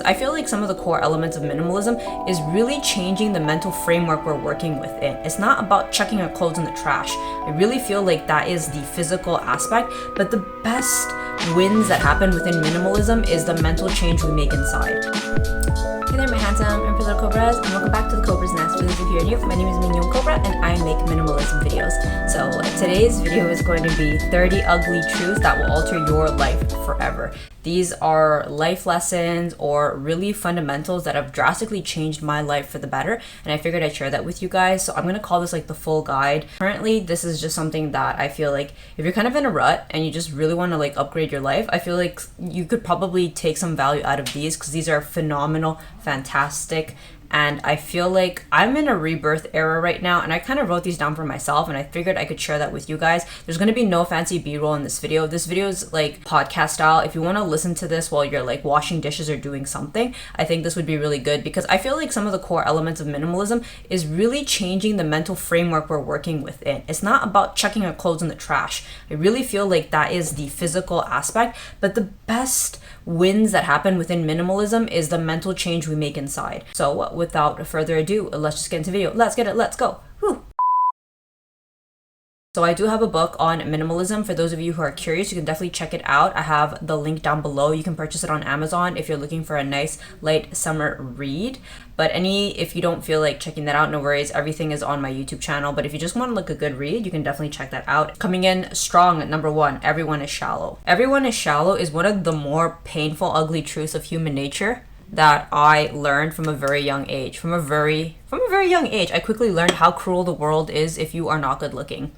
I feel like some of the core elements of minimalism is really changing the mental framework we're working within. It's not about chucking our clothes in the trash. I really feel like that is the physical aspect, but the best wins that happen within minimalism is the mental change we make inside. Hey there, my handsome and pretty little Cobras, and welcome back to the Cobra's Nest. For those of you who are new, my name is Mignon Cobra and I make minimalism videos. So today's video is going to be 30 ugly truths that will alter your life forever. These are life lessons or really fundamentals that have drastically changed my life for the better, and I figured I'd share that with you guys. So I'm going to call this like the full guide. Currently, this is just something that I feel like if you're kind of in a rut and you just really want to like upgrade your life, I feel like you could probably take some value out of these because these are phenomenal, fantastic. And I feel like I'm in a rebirth era right now, and I kind of wrote these down for myself, and I figured I could share that with you guys. There's going to be no fancy b-roll in this video. This video is like podcast style. If you want to listen to this while you're like washing dishes or doing something, I think this would be really good because I feel like some of the core elements of minimalism is really changing the mental framework we're working within. It's not about chucking our clothes in the trash. I really feel like that is the physical aspect, but the best wins that happen within minimalism is the mental change we make inside. So without further ado, let's just get into the video. Let's get it. Let's go. Whew. So I do have a book on minimalism. For those of you who are curious, you can definitely check it out. I have the link down below. You can purchase it on Amazon if you're looking for a nice light summer read. But if you don't feel like checking that out, no worries. Everything is on my YouTube channel. But if you just want to look a good read, you can definitely check that out. Coming in strong at number 1, everyone is shallow. Everyone is shallow is one of the more painful, ugly truths of human nature that I learned from a very young age. From a very young age, I quickly learned how cruel the world is if you are not good looking.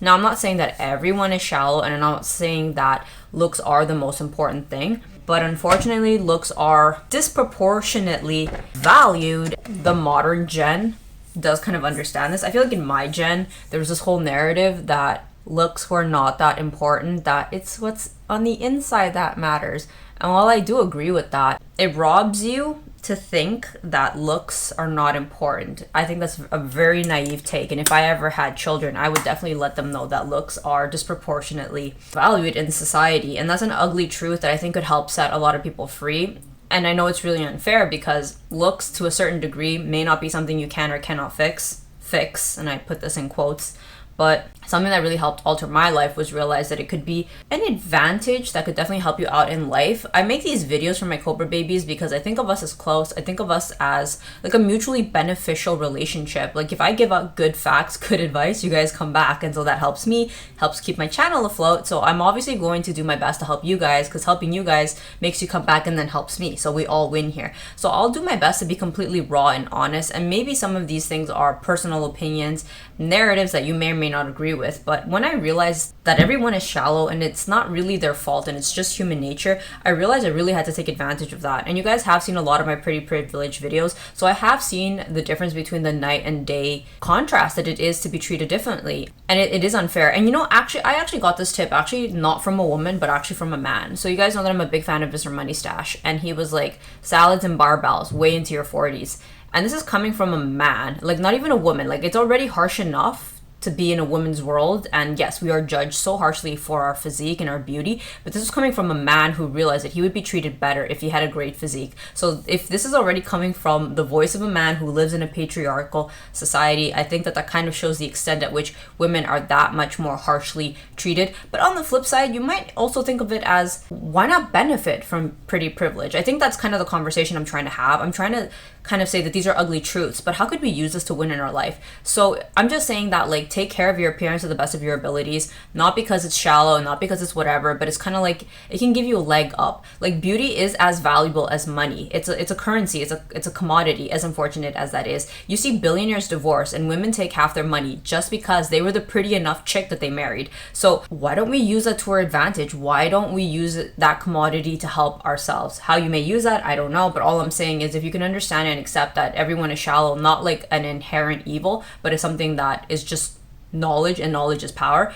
Now, I'm not saying that everyone is shallow, and I'm not saying that looks are the most important thing, but unfortunately, looks are disproportionately valued. The modern gen does kind of understand this. I feel like in my gen, there was this whole narrative that looks were not that important, that it's what's on the inside that matters. And while I do agree with that, it robs you to think that looks are not important. I think that's a very naive take. And if I ever had children, I would definitely let them know that looks are disproportionately valued in society. And that's an ugly truth that I think could help set a lot of people free. And I know it's really unfair because looks to a certain degree may not be something you can or cannot fix, and I put this in quotes. But something that really helped alter my life was realize that it could be an advantage that could definitely help you out in life. I make these videos for my Cobra babies because I think of us as close. I think of us as like a mutually beneficial relationship. Like if I give out good facts, good advice, you guys come back. And so that helps me, helps keep my channel afloat. So I'm obviously going to do my best to help you guys because helping you guys makes you come back and then helps me. So we all win here. So I'll do my best to be completely raw and honest. And maybe some of these things are personal opinions, narratives that you may or may not agree with. But when I realized that everyone is shallow and it's not really their fault and it's just human nature, I realized I really had to take advantage of that. And you guys have seen a lot of my pretty privileged videos, so I have seen the difference between the night and day contrast that it is to be treated differently. And it is unfair. And you know, actually, I actually got this tip, actually not from a woman, but actually from a man. So you guys know that I'm a big fan of Mr. Money Stash, and he was like, salads and barbells, way into your 40s. And this is coming from a man, like not even a woman. Like it's already harsh enough to be in a woman's world, and yes, we are judged so harshly for our physique and our beauty, but this is coming from a man who realized that he would be treated better if he had a great physique. So if this is already coming from the voice of a man who lives in a patriarchal society, I think that that kind of shows the extent at which women are that much more harshly treated. But on the flip side, you might also think of it as, why not benefit from pretty privilege? I think that's kind of the conversation I'm trying to have. I'm trying to kind of say that these are ugly truths, but how could we use this to win in our life? So I'm just saying that, like, take care of your appearance to the best of your abilities, not because it's shallow, not because it's whatever, but it's kind of like it can give you a leg up. Like beauty is as valuable as money. It's a currency, it's a commodity, as unfortunate as that is. You see billionaires divorce and women take half their money just because they were the pretty enough chick that they married. So why don't we use that to our advantage? Why don't we use that commodity to help ourselves? How you may use that, I don't know, but all I'm saying is if you can understand and accept that everyone is shallow, not like an inherent evil, but it's something that is just knowledge, and knowledge is power,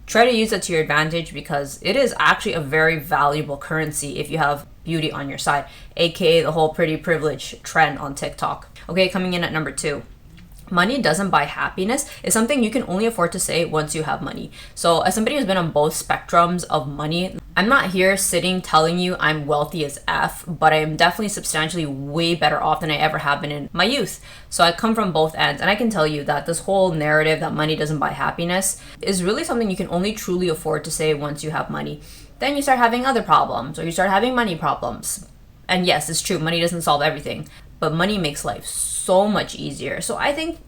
try to use it to your advantage because it is actually a very valuable currency if you have beauty on your side, aka the whole pretty privilege trend on TikTok. Okay, coming in at number 2. Money doesn't buy happiness is something you can only afford to say once you have money. So as somebody who's been on both spectrums of money, I'm not here sitting telling you I'm wealthy as F, but I am definitely substantially way better off than I ever have been in my youth. So I come from both ends, and I can tell you that this whole narrative that money doesn't buy happiness is really something you can only truly afford to say once you have money. Then you start having other problems, or you start having money problems. And yes, it's true, money doesn't solve everything, but money makes life so much easier. So I think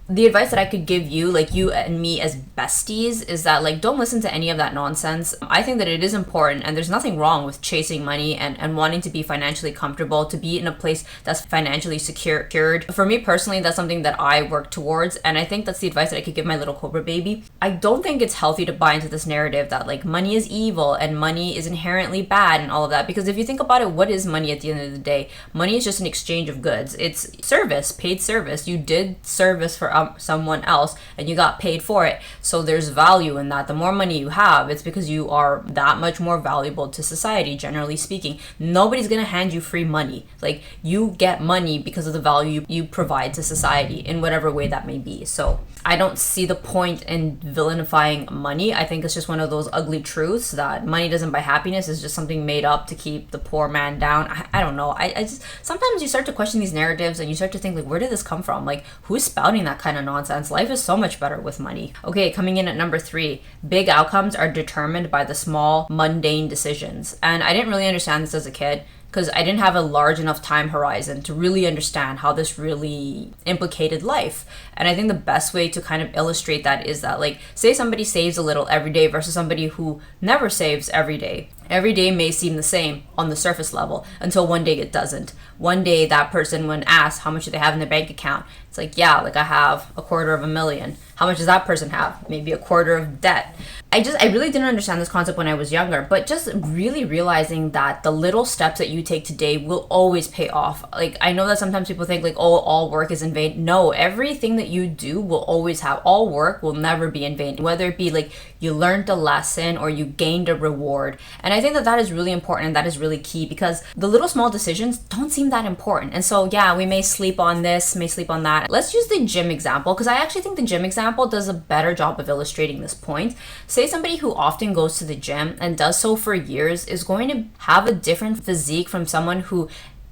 the advice that I could give you, like you and me as besties, is that like don't listen to any of that nonsense. I think that it is important, and there's nothing wrong with chasing money and wanting to be financially comfortable, to be in a place that's financially secured. For me personally, that's something that I work towards, and I think that's the advice that I could give my little Cobra baby. I don't think it's healthy to buy into this narrative that like money is evil and money is inherently bad and all of that, because if you think about it, what is money at the end of the day? Money is just an exchange of goods. It's service, paid service. You did service for someone else and you got paid for it, so there's value in that. The more money you have, it's because you are that much more valuable to society, generally speaking. Nobody's gonna hand you free money. Like, you get money because of the value you provide to society in whatever way that may be. So I don't see the point in villainifying money. I think it's just one of those ugly truths that money doesn't buy happiness is just something made up to keep the poor man down. I don't know. I just, sometimes you start to question these narratives and you start to think like, where did this come from? Like, who's spouting that kind of nonsense? Life is so much better with money. Okay, coming in at number 3, big outcomes are determined by the small, mundane decisions. And I didn't really understand this as a kid, because I didn't have a large enough time horizon to really understand how this really implicated life. And I think the best way to kind of illustrate that is that, like, say somebody saves a little every day versus somebody who never saves every day. Every day may seem the same on the surface level until one day it doesn't. One day that person, when asked how much do they have in their bank account, it's like, yeah, like I have $250,000. How much does that person have? Maybe a quarter of debt. I really didn't understand this concept when I was younger, but just really realizing that the little steps that you take today will always pay off. Like, I know that sometimes people think like, oh, all work is in vain. No, everything that you do will always have, all work will never be in vain, whether it be like you learned a lesson or you gained a reward. And I think that that is really important, and that is really key, because the little small decisions don't seem that important. And so, yeah, we may sleep on this, may sleep on that. Let's use the gym example, because I actually think the gym example does a better job of illustrating this point. Say somebody who often goes to the gym and does so for years is going to have a different physique from someone who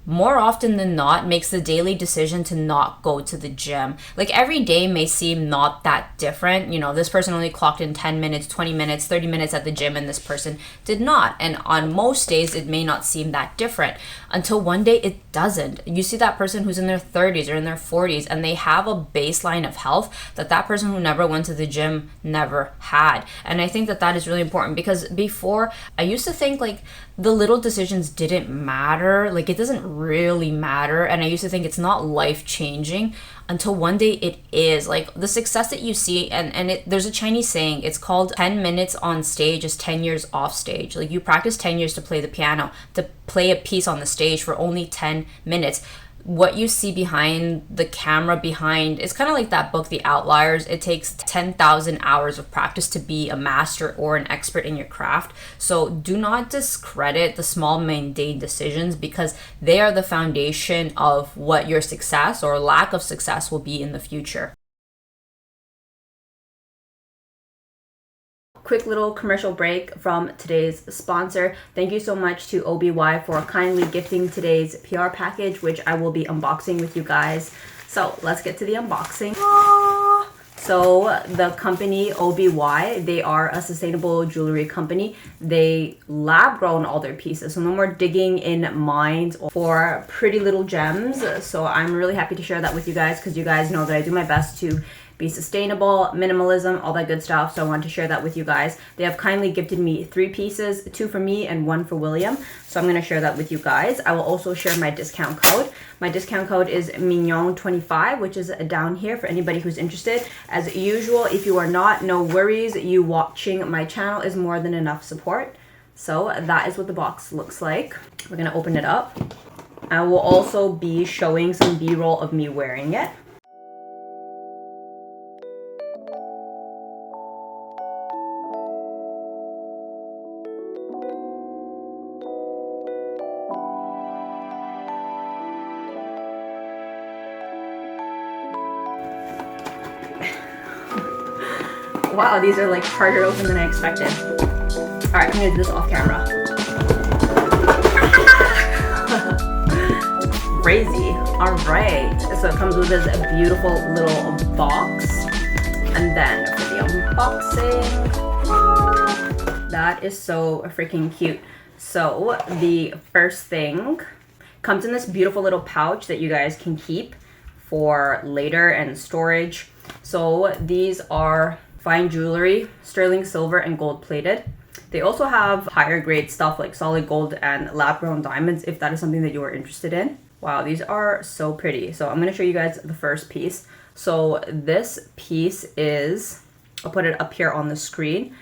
more often than not makes the daily decision to not go to the gym. Like, every day may seem not that different. You know, this person only clocked in 10 minutes, 20 minutes, 30 minutes at the gym, and this person did not. And on most days, it may not seem that different until one day it doesn't. You see that person who's in their 30s or in their 40s, and they have a baseline of health that that person who never went to the gym never had. And I think that that is really important, because before, I used to think like the little decisions didn't matter. Like, it doesn't really matter. And I used to think it's not life changing until one day it is. Like, the success that you see, and there's a Chinese saying, it's called 10 minutes on stage is 10 years off stage. Like, you practice 10 years to play the piano, to play a piece on the stage for only 10 minutes. What you see behind the camera, behind, it's kind of like that book, The Outliers. It takes 10,000 hours of practice to be a master or an expert in your craft. So do not discredit the small, mundane decisions, because they are the foundation of what your success or lack of success will be in the future. Quick little commercial break from today's sponsor. Thank you so much to OBY for kindly gifting today's PR package, which I will be unboxing with you guys. So let's get to the unboxing. So the company OBY, they are a sustainable jewelry company. They lab grown all their pieces, so no more digging in mines for pretty little gems. So I'm really happy to share that with you guys, because you guys know that I do my best to be sustainable, minimalism, all that good stuff. So I wanted to share that with you guys. They have kindly gifted me 3 pieces, 2 for me and 1 for William. So I'm going to share that with you guys. I will also share my discount code. My discount code is Mignon25, which is down here for anybody who's interested. As usual, if you are not, no worries. You watching my channel is more than enough support. So that is what the box looks like. We're going to open it up. I will also be showing some B-roll of me wearing it. Wow, these are like harder open than I expected. Alright, I'm gonna do this off camera. Crazy. Alright, so it comes with this beautiful little box. And then for the unboxing, that is so freaking cute. So the first thing comes in this beautiful little pouch that you guys can keep for later and storage. So these are fine jewelry, sterling silver and gold plated. They also have higher grade stuff like solid gold and lab grown diamonds if that is something that you are interested in. Wow, these are so pretty. So I'm going to show you guys the first piece. So this piece is, I'll put it up here on the screen.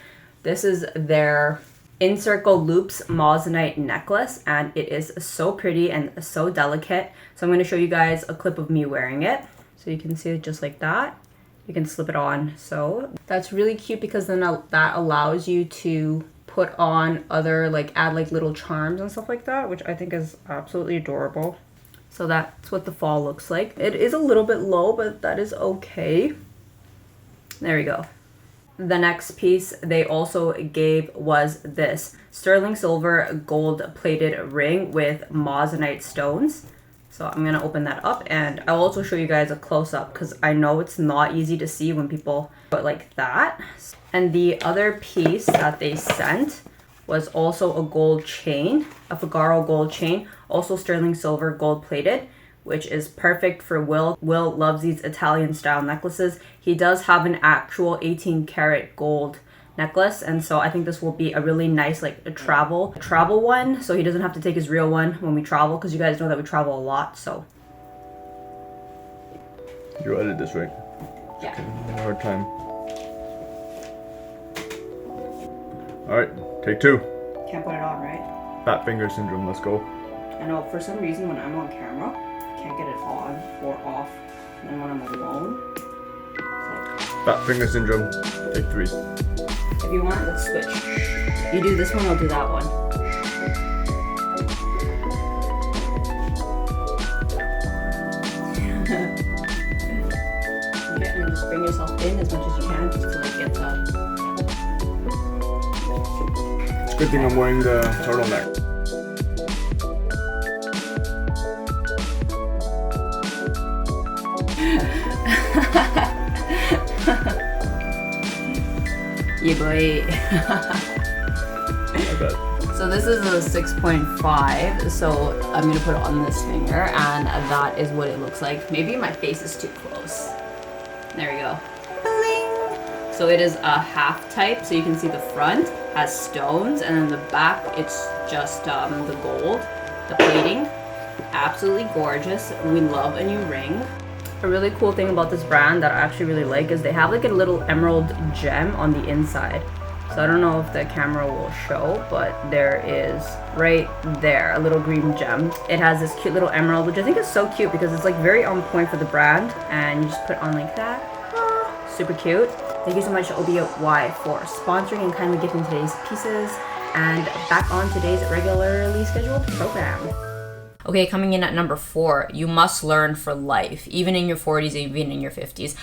This is their In-Circle Loops Moissanite necklace, and it is so pretty and so delicate. So I'm going to show you guys a clip of me wearing it. So you can see it just like that. You can slip it on. So that's really cute because then that allows you to put on other, like add like little charms and stuff like that, which I think is absolutely adorable. So that's what the fall looks like. It is a little bit low, but that is okay. There we go. The next piece they also gave was this sterling silver gold plated ring with moissanite stones. So I'm gonna open that up and I'll also show you guys a close-up because I know it's not easy to see when people put like that. And the other piece that they sent was also a gold chain, a Figaro gold chain, also sterling silver gold plated, which is perfect for Will. Will loves these Italian style necklaces. He does have an actual 18 karat gold necklace, and so I think this will be a really nice like a travel one, so he doesn't have to take his real one when we travel, because you guys know that we travel a lot. So you edit this, right? Yeah. Okay, hard time. All right, take two. Can't put it on, right? Fat finger syndrome, let's go. I know for some reason when I'm on camera, I can't get it on or off. And then when I'm alone, it's like... Fat finger syndrome, take three. If you want, let's switch. You do this one, I'll do that one. Okay, and just bring yourself in as much as you can just to like get the... It's a good thing I'm wearing the turtleneck. Yeah, boy. I bet. So this is a 6.5, so I'm gonna put it on this finger, and that is what it looks like. Maybe my face is too close. There we go. Bling! So it is a half type, so you can see the front has stones, and then the back it's just the gold, the plating. Absolutely gorgeous. We love a new ring. A really cool thing about this brand that I actually really like is they have like a little emerald gem on the inside. So I don't know if the camera will show, but there is right there a little green gem. It has this cute little emerald, which I think is so cute because it's like very on point for the brand, and you just put it on like that. Ah, super cute. Thank you so much to OBY for sponsoring and kindly gifting today's pieces, and back on today's regularly scheduled program. Okay, coming in at number 4, you must learn for life, even in your 40s, even in your 50s.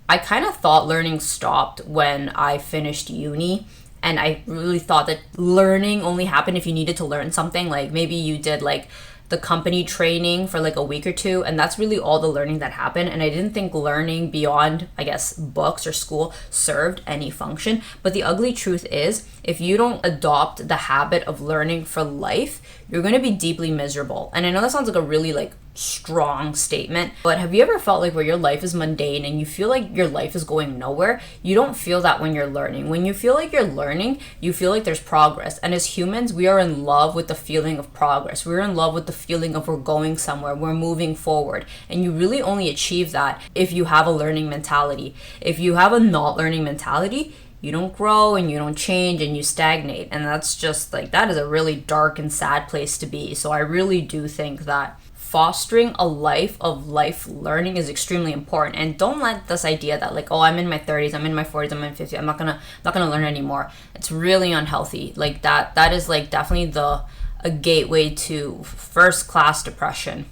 I kind of thought learning stopped when I finished uni, and I really thought that learning only happened if you needed to learn something. Like maybe you did like the company training for like a week or two, and that's really all the learning that happened. And I didn't think learning beyond, I guess, books or school served any function. But the ugly truth is, if you don't adopt the habit of learning for life, you're going to be deeply miserable. And I know that sounds like a really like strong statement, but have you ever felt like where your life is mundane and you feel like your life is going nowhere? You don't feel that when you're learning. When you feel like you're learning, you feel like there's progress. And as humans, we are in love with the feeling of progress. We're in love with the feeling of we're going somewhere, we're moving forward. And you really only achieve that if you have a learning mentality. If you have a not learning mentality, you don't grow and you don't change and you stagnate. And that's just like, that is a really dark and sad place to be. So I really do think that fostering a life of life learning is extremely important. And don't let this idea that like, oh, I'm in my 30s, I'm in my 40s, I'm in 50s, I'm not gonna learn anymore. It's really unhealthy. Like that is like definitely a gateway to first class depression.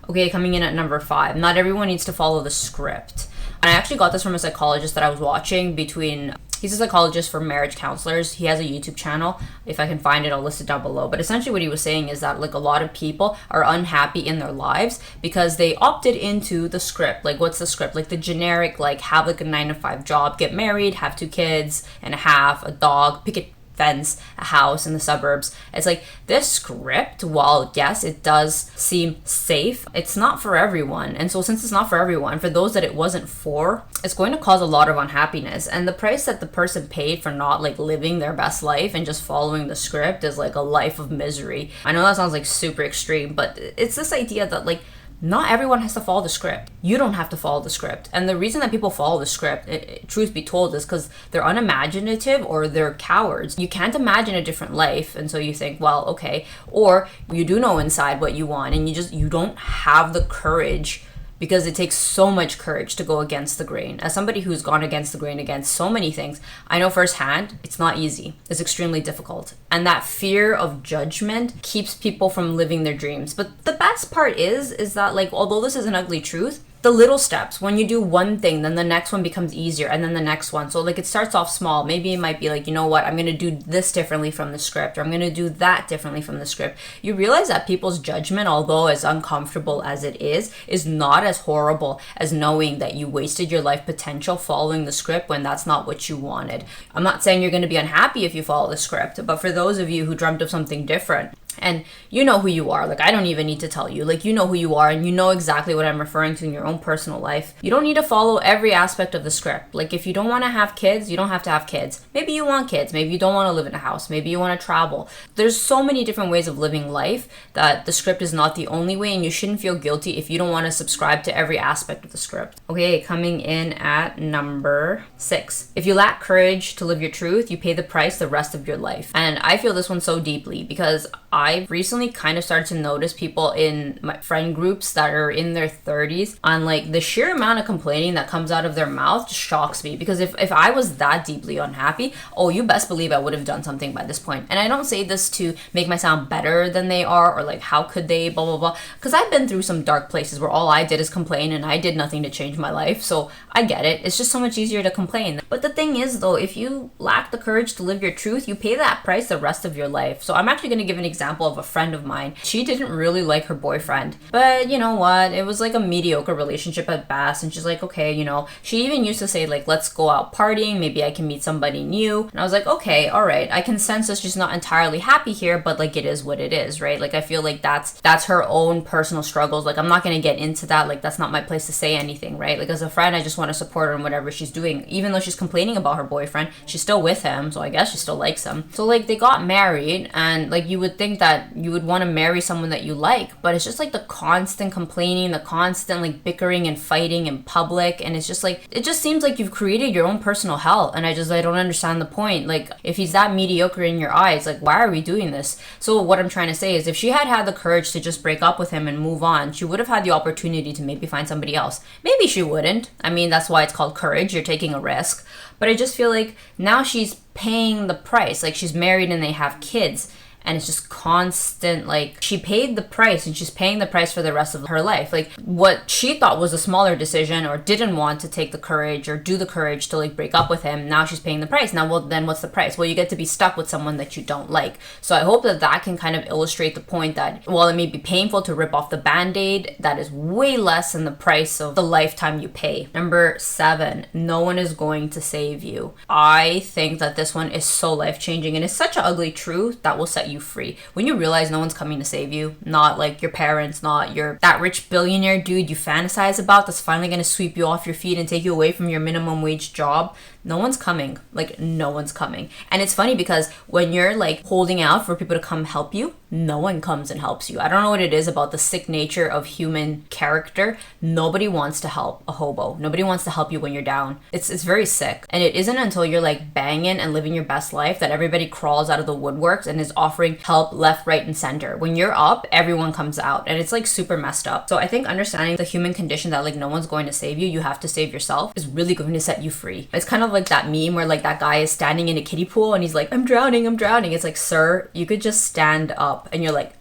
Okay, coming in at number 5, not everyone needs to follow the script. And I actually got this from a psychologist that I was watching between He's a psychologist for marriage counselors. He has a YouTube channel. If I can find it, I'll list it down below. But essentially what he was saying is that like a lot of people are unhappy in their lives because they opted into the script. Like what's the script? Like the generic, like have like a 9-to-5 job, get married, have 2 kids and a half, a dog, picket fence, a house in the suburbs. It's like this script, while yes, it does seem safe, it's not for everyone. And so since it's not for everyone, for those that it wasn't for, it's going to cause a lot of unhappiness. And the price that the person paid for not like living their best life and just following the script is like a life of misery. I know that sounds like super extreme, but it's this idea that like not everyone has to follow the script. You don't have to follow the script. And the reason that people follow the script, truth be told, is because they're unimaginative or they're cowards. You can't imagine a different life. And so you think, well, okay. Or you do know inside what you want and you don't have the courage, because it takes so much courage to go against the grain. As somebody who's gone against the grain against so many things, I know firsthand it's not easy. It's extremely difficult. And that fear of judgment keeps people from living their dreams. But the best part is that like, although this is an ugly truth, the little steps, when you do one thing, then the next one becomes easier and then the next one. So like it starts off small. Maybe it might be like, you know what, I'm going to do this differently from the script, or I'm going to do that differently from the script. You realize that people's judgment, although as uncomfortable as it is not as horrible as knowing that you wasted your life potential following the script when that's not what you wanted. I'm not saying you're going to be unhappy if you follow the script, but for those of you who dreamt of something different, and you know who you are, like I don't even need to tell you, like you know who you are and you know exactly what I'm referring to in your own personal life. You don't need to follow every aspect of the script. Like if you don't want to have kids, you don't have to have kids. Maybe you want kids, maybe you don't want to live in a house, maybe you want to travel. There's so many different ways of living life that the script is not the only way, and you shouldn't feel guilty if you don't want to subscribe to every aspect of the script. Okay, coming in at number 6. If you lack courage to live your truth, you pay the price the rest of your life. And I feel this one so deeply because I've recently kind of started to notice people in my friend groups that are in their 30s on like the sheer amount of complaining that comes out of their mouth just shocks me. Because if I was that deeply unhappy, oh, you best believe I would have done something by this point. And I don't say this to make myself sound better than they are or like how could they blah blah blah, because I've been through some dark places where all I did is complain and I did nothing to change my life. So I get it. It's just so much easier to complain. But the thing is though, if you lack the courage to live your truth, you pay that price the rest of your life. So I'm actually going to give an example of a friend of mine. She didn't really like her boyfriend, but you know what, it was like a mediocre relationship at best, and she's like, okay, you know, she even used to say like, let's go out partying, maybe I can meet somebody new. And I was like, okay, all right, I can sense that she's not entirely happy here, but like it is what it is, right? Like I feel like that's her own personal struggles. Like I'm not going to get into that, like that's not my place to say anything, right? Like as a friend, I just want to support her in whatever she's doing. Even though she's complaining about her boyfriend, she's still with him, so I guess she still likes him. So like they got married, and like you would think that you would want to marry someone that you like, but it's just like the constant complaining, the constant like bickering and fighting in public, and it's just like, it just seems like you've created your own personal hell. And I don't understand the point. Like if he's that mediocre in your eyes, like why are we doing this? So what I'm trying to say is, if she had had the courage to just break up with him and move on, she would have had the opportunity to maybe find somebody else. Maybe she wouldn't. I mean, that's why it's called courage. You're taking a risk. But I just feel like now she's paying the price. Like she's married and they have kids, and it's just constant, like she paid the price and she's paying the price for the rest of her life. Like what she thought was a smaller decision, or didn't want to take the courage or do the courage to like break up with him, now she's paying the price. Now, well, then what's the price? Well, you get to be stuck with someone that you don't like. So I hope that can kind of illustrate the point that while it may be painful to rip off the band-aid, that is way less than the price of the lifetime you pay. Number 7, no one is going to save you. I think that this one is so life-changing, and it's such an ugly truth that will set you free. When you realize no one's coming to save you, not like your parents, not that rich billionaire dude you fantasize about that's finally going to sweep you off your feet and take you away from your minimum wage job. No one's coming. Like no one's coming. And it's funny because when you're like holding out for people to come help you, no one comes and helps you. I don't know what it is about the sick nature of human character. Nobody wants to help a hobo. Nobody wants to help you when you're down. It's very sick. And it isn't until you're like banging and living your best life that everybody crawls out of the woodworks and is offering help left, right, and center. When you're up, everyone comes out, and it's like super messed up. So I think understanding the human condition that like no one's going to save you, you have to save yourself, is really going to set you free. It's kind of like that meme where like that guy is standing in a kiddie pool and he's like, I'm drowning. It's like, sir, you could just stand up. And you're like,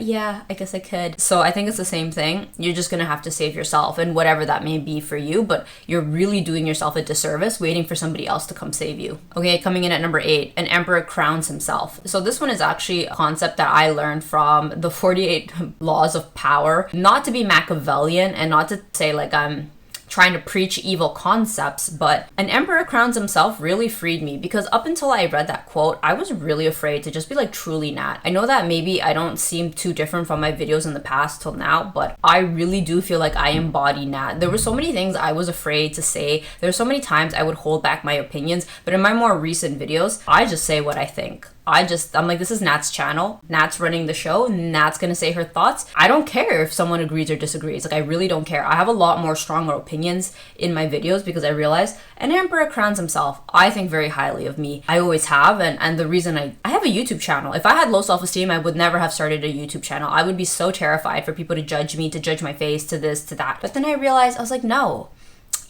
Yeah, I guess I could. So I think it's the same thing. You're just gonna have to save yourself and whatever that may be for you, but you're really doing yourself a disservice waiting for somebody else to come save you. Okay, coming in at number 8, an emperor crowns himself. So this one is actually a concept that I learned from the 48 Laws of Power. Not to be Machiavellian and not to say like I'm trying to preach evil concepts, but an emperor crowns himself really freed me, because up until I read that quote, I was really afraid to just be like truly Nat. I know that maybe I don't seem too different from my videos in the past till now, but I really do feel like I embody Nat. There were so many things I was afraid to say. There were so many times I would hold back my opinions, but in my more recent videos, I just say what I think. I'm like, this is Nat's channel. Nat's running the show. Nat's gonna say her thoughts. I don't care if someone agrees or disagrees. Like, I really don't care. I have a lot more stronger opinions in my videos because I realize an emperor crowns himself. I think very highly of me. I always have. And the reason I have a YouTube channel. If I had low self-esteem, I would never have started a YouTube channel. I would be so terrified for people to judge me, to judge my face, to this, to that. But then I realized, I was like, no.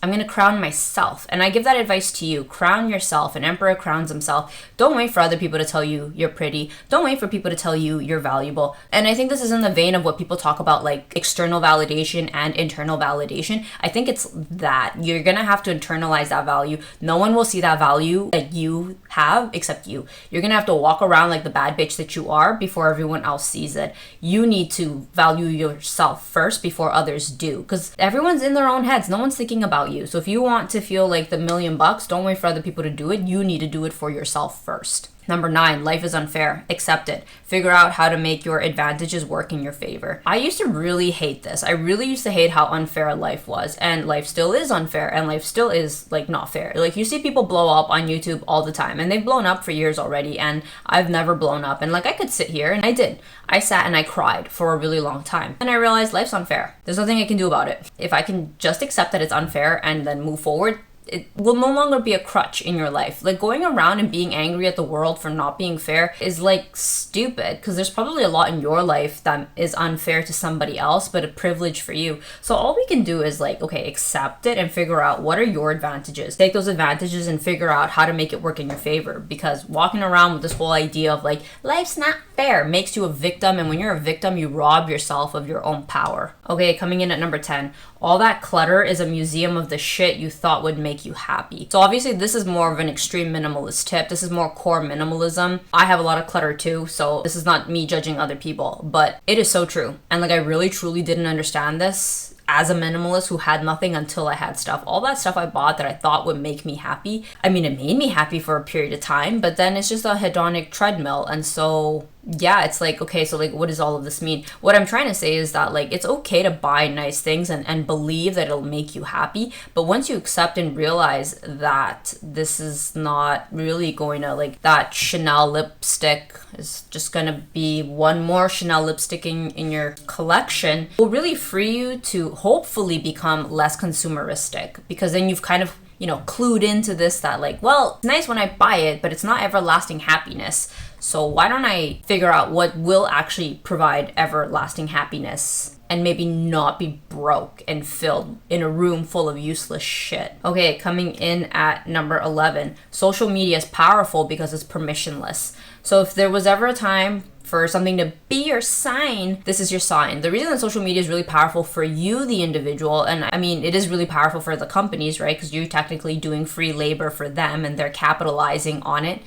I'm going to crown myself. And I give that advice to you. Crown yourself. An emperor crowns himself. Don't wait for other people to tell you you're pretty. Don't wait for people to tell you you're valuable. And I think this is in the vein of what people talk about, like external validation and internal validation. I think it's that. You're going to have to internalize that value. No one will see that value that you have except you. You're going to have to walk around like the bad bitch that you are before everyone else sees it. You need to value yourself first before others do. Because everyone's in their own heads. No one's thinking about you. So if you want to feel like the $1,000,000, don't wait for other people to do it. You need to do it for yourself first. Number 9, life is unfair. Accept it. Figure out how to make your advantages work in your favor. I used to really hate this. I really used to hate how unfair life was. And life still is unfair. And life still is like not fair. Like you see people blow up on YouTube all the time. And they've blown up for years already. And I've never blown up. And like I could sit here and I did. I sat and I cried for a really long time. And I realized life's unfair. There's nothing I can do about it. If I can just accept that it's unfair and then move forward, it will no longer be a crutch in your life. Like going around and being angry at the world for not being fair is like stupid, because there's probably a lot in your life that is unfair to somebody else, but a privilege for you. So all we can do is like, okay, accept it and figure out what are your advantages. Take those advantages and figure out how to make it work in your favor, because walking around with this whole idea of like, life's not fair makes you a victim. And when you're a victim, you rob yourself of your own power. Okay, coming in at number 10, all that clutter is a museum of the shit you thought would make you happy. So obviously this is more of an extreme minimalist tip. This is more core minimalism. I have a lot of clutter too, so this is not me judging other people, but it is so true. And like I really truly didn't understand this as a minimalist who had nothing until I had stuff. All that stuff I bought that I thought would make me happy. I mean, it made me happy for a period of time, but then it's just a hedonic treadmill. And so yeah, it's like, okay, so like, what does all of this mean? What I'm trying to say is that like, it's okay to buy nice things and believe that it'll make you happy. But once you accept and realize that this is not really going to, like, that Chanel lipstick is just going to be one more Chanel lipstick in your collection, will really free you to hopefully become less consumeristic, because then you've kind of, you know, clued into this that like, well, it's nice when I buy it, but it's not everlasting happiness. So why don't I figure out what will actually provide everlasting happiness and maybe not be broke and filled in a room full of useless shit. Okay, coming in at number 11, social media is powerful because it's permissionless. So if there was ever a time for something to be your sign, this is your sign. The reason that social media is really powerful for you, the individual, and I mean, it is really powerful for the companies, right? Because you're technically doing free labor for them and they're capitalizing on it.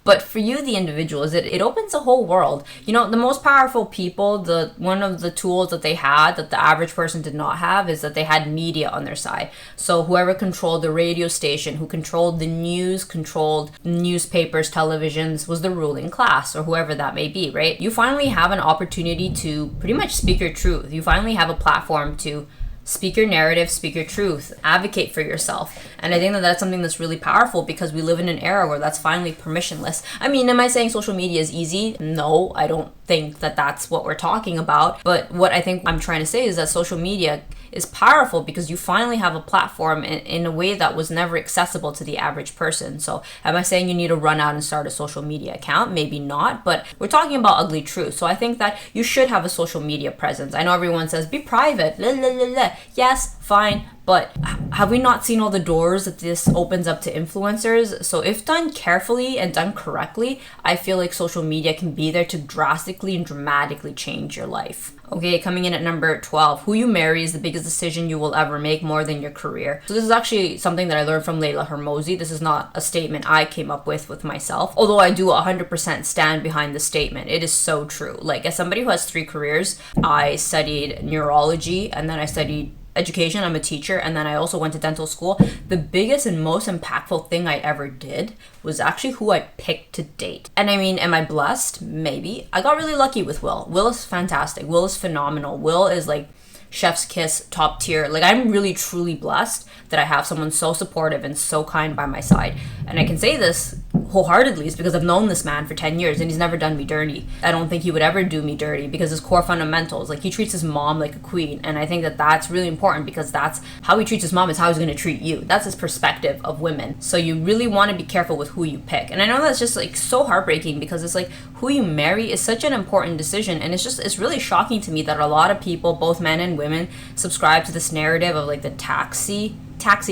But for you, the individual, is it opens a whole world. You know, the most powerful people, one of the tools that they had that the average person did not have is that they had media on their side. So whoever controlled the radio station, who controlled the news, controlled newspapers, televisions, was the ruling class, or whoever that may be, right? You finally have an opportunity to pretty much speak your truth. You finally have a platform to speak your narrative, speak your truth, advocate for yourself. And I think that that's something that's really powerful, because we live in an era where that's finally permissionless. I mean, am I saying social media is easy? No, I don't think that that's what we're talking about. But what I think I'm trying to say is that social media is powerful because you finally have a platform in a way that was never accessible to the average person. So am I saying you need to run out and start a social media account? Maybe not, but we're talking about ugly truth. So I think that you should have a social media presence. I know everyone says be private, la, la, la, la. Yes, fine, But have we not seen all the doors that this opens up to influencers? So if done carefully and done correctly, I feel like social media can be there to drastically and dramatically change your life. Okay, coming in at number 12, who you marry is the biggest decision you will ever make, more than your career. So this is actually something that I learned from Layla Hermosi. This is not a statement I came up with myself, although I do 100% stand behind the statement. It is so true. Like, as somebody who has 3 careers, I studied neurology, and then I studied education. I'm a teacher, and then I also went to dental school. The biggest and most impactful thing I ever did was actually who I picked to date. And I mean, am I blessed? Maybe. I got really lucky with Will. Will is fantastic. Will is phenomenal. Will is like chef's kiss, top tier. Like, I'm really truly blessed that I have someone so supportive and so kind by my side. And I can say this wholeheartedly is because I've known this man for 10 years and he's never done me dirty. I don't think he would ever do me dirty because his core fundamentals, like, he treats his mom like a queen. And I think that that's really important, because that's how he treats his mom is how he's going to treat you. That's his perspective of women. So you really want to be careful with who you pick. And I know that's just like so heartbreaking, because it's like who you marry is such an important decision. And it's really shocking to me that a lot of people, both men and women, subscribe to this narrative of like the taxi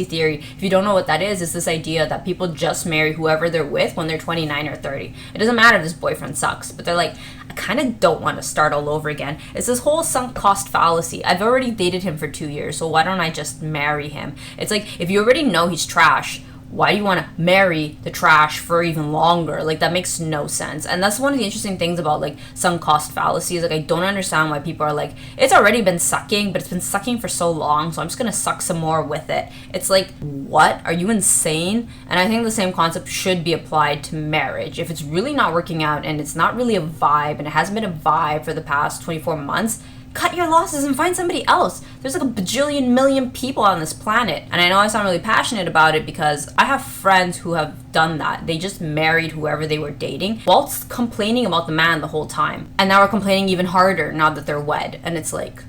theory. If you don't know what that is, it's this idea that people just marry whoever they're with when they're 29 or 30. It doesn't matter if this boyfriend sucks, but they're like, I kind of don't want to start all over again. It's this whole sunk cost fallacy. I've already dated him for 2 years, so why don't I just marry him? It's like, if you already know he's trash, why do you want to marry the trash for even longer? Like, that makes no sense. And that's one of the interesting things about like sunk cost fallacies. Like, I don't understand why people are like, it's already been sucking, but it's been sucking for so long, so I'm just gonna suck some more with it. It's like, what? Are you insane? And I think the same concept should be applied to marriage. If it's really not working out and it's not really a vibe, and it hasn't been a vibe for the past 24 months, cut your losses and find somebody else. There's like a bajillion million people on this planet. And I know I sound really passionate about it because I have friends who have done that. They just married whoever they were dating whilst complaining about the man the whole time. And now we're complaining even harder now that they're wed. And it's like,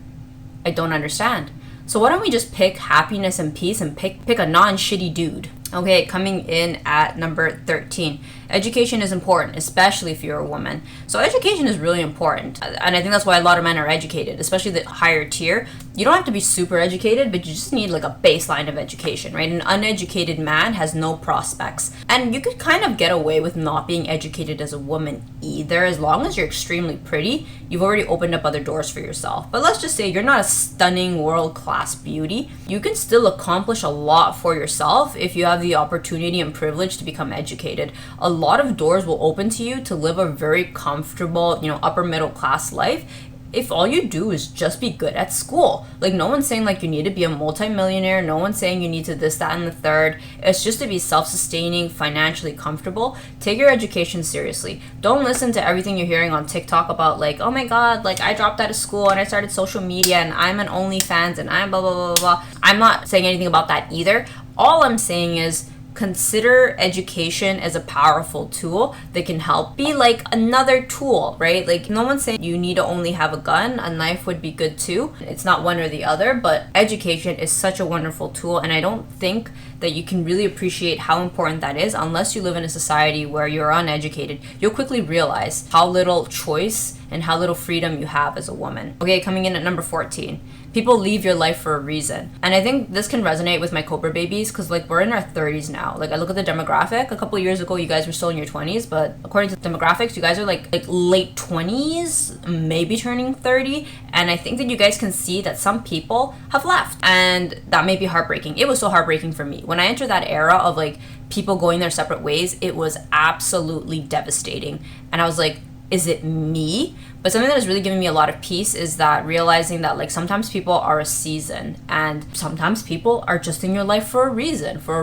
I don't understand. So why don't we just pick happiness and peace and pick a non-shitty dude? Okay, coming in at number 13. Education is important, especially if you're a woman. So education is really important. And I think that's why a lot of men are educated, especially the higher tier. You don't have to be super educated, but you just need like a baseline of education, right? An uneducated man has no prospects. And you could kind of get away with not being educated as a woman either. As long as you're extremely pretty, you've already opened up other doors for yourself. But let's just say you're not a stunning world-class beauty. You can still accomplish a lot for yourself if you have the opportunity and privilege to become educated. A lot of doors will open to you to live a very comfortable, upper middle class life if all you do is just be good at school. Like, no one's saying like you need to be a multimillionaire. No one's saying you need to this, that, and the third. It's just to be self-sustaining, financially comfortable. Take your education seriously. Don't listen to everything you're hearing on TikTok about like, oh my God, like I dropped out of school and I started social media and I'm an OnlyFans and I'm blah, blah, blah, blah. I'm not saying anything about that either. All I'm saying is, consider education as a powerful tool that can help. Be like another tool, right? Like, no one's saying you need to only have a gun. A knife would be good too. It's not one or the other, but education is such a wonderful tool. And I don't think that you can really appreciate how important that is unless you live in a society where you're uneducated. You'll quickly realize how little choice and how little freedom you have as a woman. Okay, coming in at number 14. People leave your life for a reason. And I think this can resonate with my Cobra babies because like we're in our 30s now. Like, I look at the demographic. A couple of years ago, you guys were still in your 20s, but according to demographics, you guys are like late 20s, maybe turning 30. And I think that you guys can see that some people have left. And that may be heartbreaking. It was so heartbreaking for me. When I entered that era of like people going their separate ways, it was absolutely devastating. And I was like, is it me? But something that has really given me a lot of peace is that realizing that like sometimes people are a season and sometimes people are just in your life for a reason, for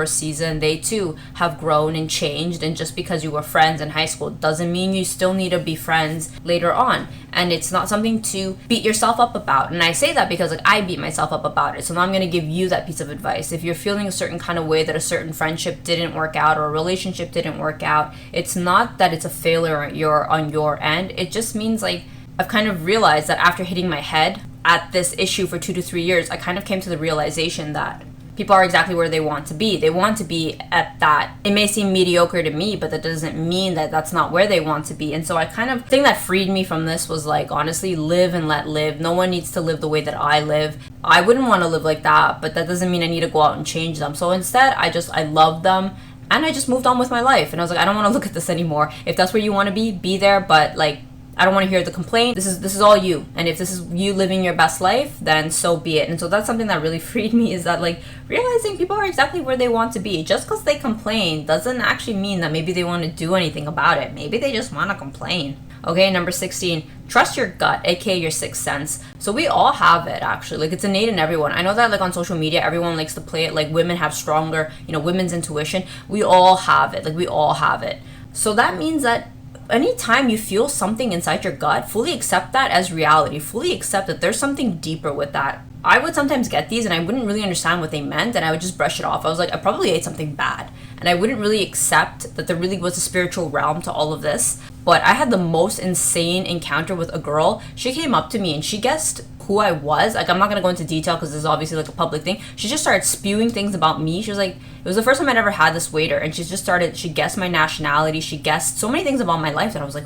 a season. They too have grown and changed, and just because you were friends in high school doesn't mean you still need to be friends later on. And it's not something to beat yourself up about. And I say that because like I beat myself up about it. So now I'm going to give you that piece of advice. If you're feeling a certain kind of way that a certain friendship didn't work out or a relationship didn't work out, it's not that it's a failure on your end. It just means like I've kind of realized that after hitting my head at this issue for 2 to 3 years, I kind of came to the realization that people are exactly where they want to be. They want to be at that. It may seem mediocre to me, but that doesn't mean that that's not where they want to be. And so I kind of thing that freed me from this was like, honestly, live and let live. No one needs to live the way that I live. I wouldn't want to live like that, but that doesn't mean I need to go out and change them. So instead, I love them, and I just moved on with my life. And I was like, I don't want to look at this anymore. If that's where you want to be there, but like, I don't want to hear the complaint. This is all you. And if this is you living your best life, then so be it. And so that's something that really freed me, is that like realizing people are exactly where they want to be. Just because they complain doesn't actually mean that maybe they want to do anything about it. Maybe they just want to complain. Okay, number 16, trust your gut, aka your sixth sense. So we all have it, actually. Like, it's innate in everyone. I know that like on social media, everyone likes to play it like women have stronger, women's intuition. We all have it. Like, we all have it. So that means that anytime you feel something inside your gut, fully accept that as reality. Fully accept that there's something deeper with that. I would sometimes get these and I wouldn't really understand what they meant, and I would just brush it off. I was like, I probably ate something bad. And I wouldn't really accept that there really was a spiritual realm to all of this. But I had the most insane encounter with a girl. She came up to me and she guessed who I was. Like, I'm not gonna go into detail because this is obviously like a public thing. She just started spewing things about me. She was like, it was the first time I'd ever had this waiter, and she guessed my nationality. She guessed so many things about my life that I was like,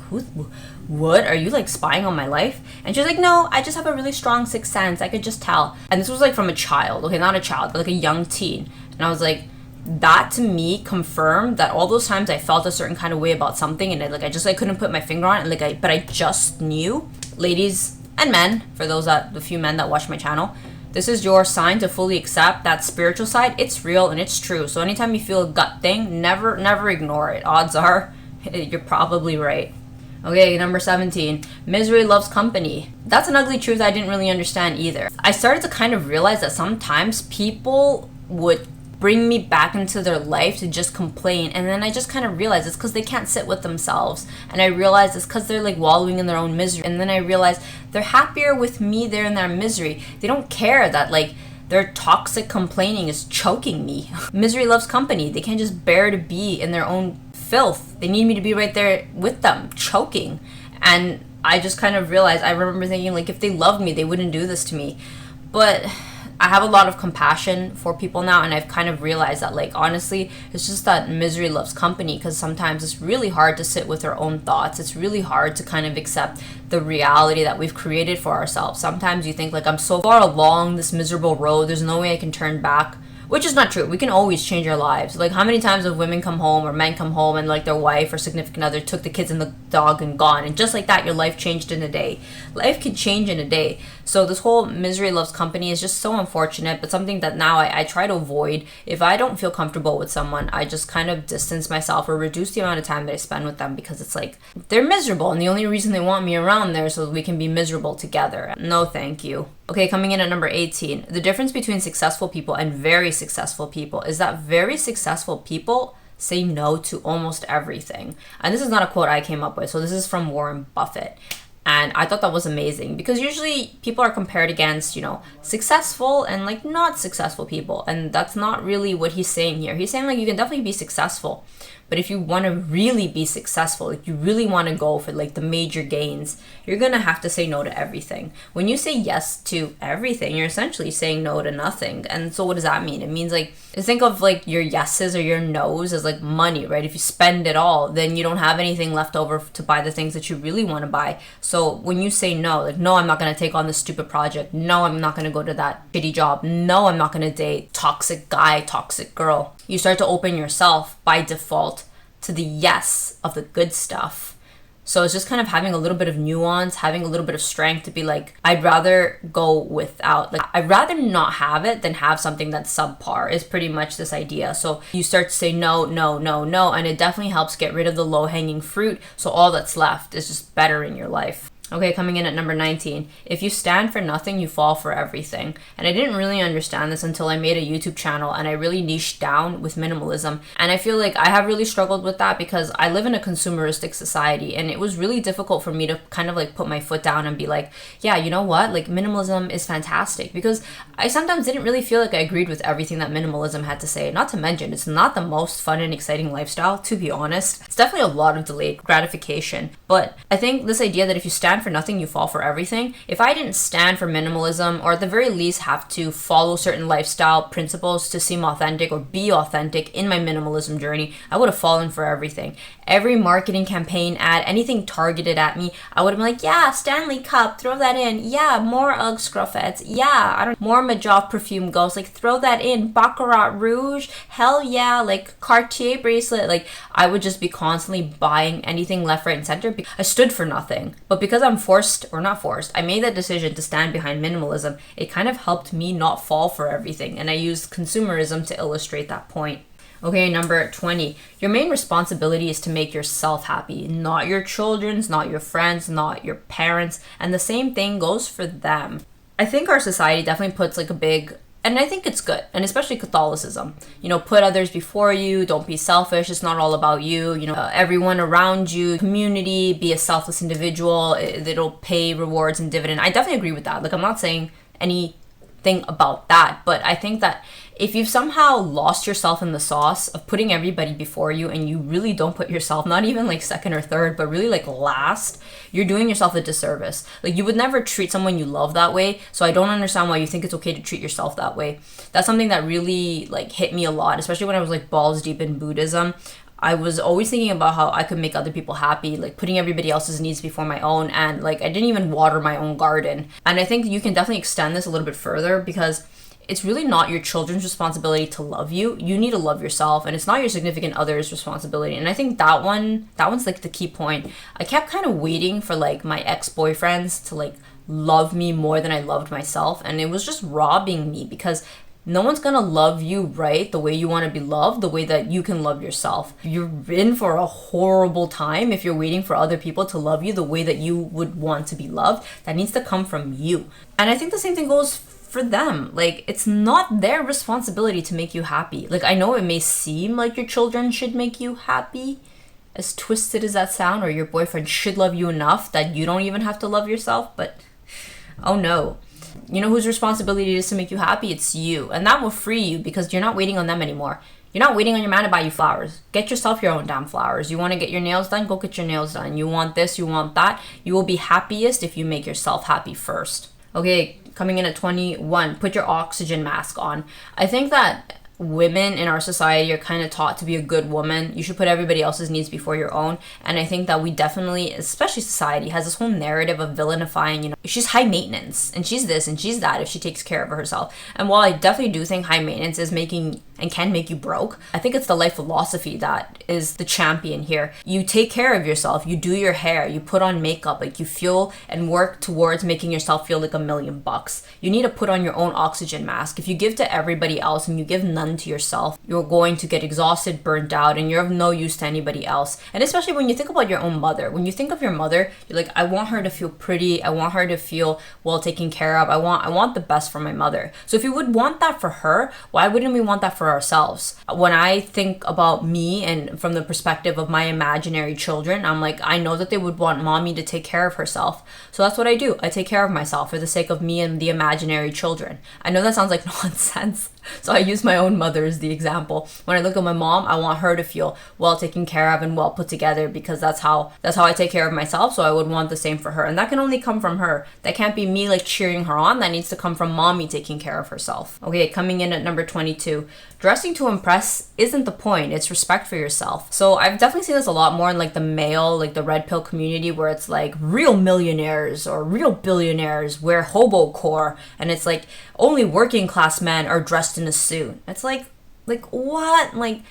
what? Are you like spying on my life? And she was like, no, I just have a really strong sixth sense. I could just tell. And this was like from a child. Okay, not a child, but like a young teen. And I was like, that to me confirmed that all those times I felt a certain kind of way about something, and I couldn't put my finger on it, and but I just knew. Ladies and men, for the few men that watch my channel, this is your sign to fully accept that spiritual side. It's real and it's true. So anytime you feel a gut thing, never ignore it. Odds are you're probably right. Okay, number 17, misery loves company. That's an ugly truth I didn't really understand either. I started to kind of realize that sometimes people would bring me back into their life to just complain, and then I just kind of realized it's because they can't sit with themselves, and I realized it's because they're like wallowing in their own misery, and then I realized they're happier with me there in their misery. They don't care that like their toxic complaining is choking me. Misery loves company. They can't just bear to be in their own filth. They need me to be right there with them, choking. And I just kind of realized, I remember thinking like, if they loved me, they wouldn't do this to me. But I have a lot of compassion for people now, and I've kind of realized that like, honestly, it's just that misery loves company, because sometimes it's really hard to sit with our own thoughts. It's really hard to kind of accept the reality that we've created for ourselves. Sometimes you think like, I'm so far along this miserable road, there's no way I can turn back. Which is not true. We can always change our lives. Like, how many times have women come home or men come home and like their wife or significant other took the kids and the dog and gone, and just like that your life changed in a day. Life can change in a day. So this whole misery loves company is just so unfortunate, but something that now I try to avoid. If I don't feel comfortable with someone, I just kind of distance myself or reduce the amount of time that I spend with them, because it's like they're miserable and the only reason they want me around there is so that we can be miserable together. No thank you. Okay, coming in at number 18, the difference between successful people and very successful people is that very successful people say no to almost everything. And this is not a quote I came up with. So this is from Warren Buffett. And I thought that was amazing, because usually people are compared against, successful and like not successful people. And that's not really what he's saying here. He's saying like, you can definitely be successful, but if you want to really be successful, if you really want to go for like the major gains, you're going to have to say no to everything. When you say yes to everything, you're essentially saying no to nothing. And so what does that mean? It means like, think of like your yeses or your nos as like money, right? If you spend it all, then you don't have anything left over to buy the things that you really want to buy. So when you say no, like, no, I'm not going to take on this stupid project. No, I'm not going to go to that shitty job. No, I'm not going to date toxic guy, toxic girl. You start to open yourself by default to the yes of the good stuff. So it's just kind of having a little bit of nuance, having a little bit of strength to be like, I'd rather go without, like, I'd rather not have it than have something that's subpar, is pretty much this idea. So you start to say no, no, no, no, and it definitely helps get rid of the low-hanging fruit. So all that's left is just better in your life. Okay, coming in at number 19. If you stand for nothing, you fall for everything. And I didn't really understand this until I made a YouTube channel and I really niched down with minimalism. And I feel like I have really struggled with that because I live in a consumeristic society, and it was really difficult for me to kind of like put my foot down and be like, yeah, you know what? Like, minimalism is fantastic, because I sometimes didn't really feel like I agreed with everything that minimalism had to say. Not to mention, it's not the most fun and exciting lifestyle, to be honest. It's definitely a lot of delayed gratification. But I think this idea that if you stand stand for nothing, you fall for everything. If I didn't stand for minimalism, or at the very least have to follow certain lifestyle principles to seem authentic or be authentic in my minimalism journey, I would have fallen for everything. Every marketing campaign ad, anything targeted at me, I would have been like, yeah, Stanley Cup, throw that in. Yeah, more UGG scruffettes. Yeah, more Majov perfume goes, like, throw that in. Baccarat Rouge, hell yeah, like Cartier bracelet. Like, I would just be constantly buying anything left, right, and center. I stood for nothing. But because I'm forced, or not forced, I made that decision to stand behind minimalism, it kind of helped me not fall for everything. And I used consumerism to illustrate that point. Okay, number 20. Your main responsibility is to make yourself happy, not your children's, not your friends, not your parents, and the same thing goes for them. I think our society definitely puts like a big, and I think it's good, and especially Catholicism, you know, put others before you, don't be selfish, it's not all about you, you know, everyone around you, community, be a selfless individual, it'll pay rewards and dividend. I definitely agree with that. Like, I'm not saying anything about that, but I think that if you've somehow lost yourself in the sauce of putting everybody before you and you really don't put yourself, not even like second or third, but really like last, you're doing yourself a disservice. Like, you would never treat someone you love that way. So I don't understand why you think it's okay to treat yourself that way. That's something that really like hit me a lot, especially when I was like balls deep in Buddhism. I was always thinking about how I could make other people happy, like putting everybody else's needs before my own, and like I didn't even water my own garden. And I think you can definitely extend this a little bit further, because it's really not your children's responsibility to love you. You need to love yourself, and it's not your significant other's responsibility. And I think that one's like the key point. I kept kind of waiting for like my ex-boyfriends to like love me more than I loved myself, and it was just robbing me, because no one's gonna love you right the way you want to be loved, the way that you can love yourself. You're in for a horrible time if you're waiting for other people to love you the way that you would want to be loved. That needs to come from you. And I think the same thing goes for them. Like, it's not their responsibility to make you happy. Like, I know it may seem like your children should make you happy, as twisted as that sound, or your boyfriend should love you enough that you don't even have to love yourself, but oh no. You know whose responsibility it is to make you happy? It's you. And that will free you, because you're not waiting on them anymore. You're not waiting on your man to buy you flowers. Get yourself your own damn flowers. You want to get your nails done? Go get your nails done. You want this, you want that. You will be happiest if you make yourself happy first. Okay, coming in at 21, put your oxygen mask on. I think that women in our society are kind of taught to be a good woman. You should put everybody else's needs before your own. And I think that we definitely, especially society, has this whole narrative of villainifying, you know, she's high maintenance and she's this and she's that if she takes care of herself. And while I definitely do think high maintenance is making and can make you broke, I think it's the life philosophy that is the champion here. You take care of yourself, you do your hair, you put on makeup, like you feel and work towards making yourself feel like $1,000,000. You need to put on your own oxygen mask. If you give to everybody else and you give none to yourself, you're going to get exhausted, burnt out, and you're of no use to anybody else. And especially when you think about your own mother. When you think of your mother, you're like, I want her to feel pretty. I want her to feel well taken care of. I want the best for my mother. So if you would want that for her, why wouldn't we want that for ourselves? When I think about me and from the perspective of my imaginary children, I'm like, I know that they would want mommy to take care of herself. So that's what I do. I take care of myself for the sake of me and the imaginary children. I know that sounds like nonsense. So I use my own mother as the example. When I look at my mom, I want her to feel well taken care of and well put together, because that's how I take care of myself. So I would want the same for her. And that can only come from her. That can't be me like cheering her on. That needs to come from mommy taking care of herself. Okay, coming in at number 22. Dressing to impress isn't the point. It's respect for yourself. So I've definitely seen this a lot more in like the male, like the red pill community, where it's like real millionaires or real billionaires wear hobo core, and it's like only working class men are dressed in a suit. It's like what? Like